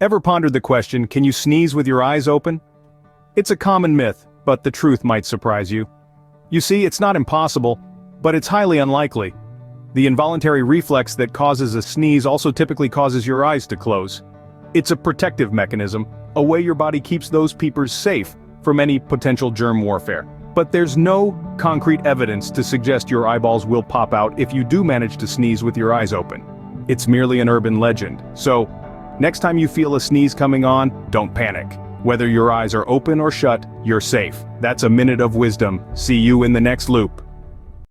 Ever pondered the question, can you sneeze with your eyes open? It's a common myth, but the truth might surprise you. You see, it's not impossible, but it's highly unlikely. The involuntary reflex that causes a sneeze also typically causes your eyes to close. It's a protective mechanism, a way your body keeps those peepers safe from any potential germ warfare. But there's no concrete evidence to suggest your eyeballs will pop out if you do manage to sneeze with your eyes open. It's merely an urban legend, so next time you feel a sneeze coming on, don't panic. Whether your eyes are open or shut, you're safe. That's a minute of wisdom. See you in the next loop.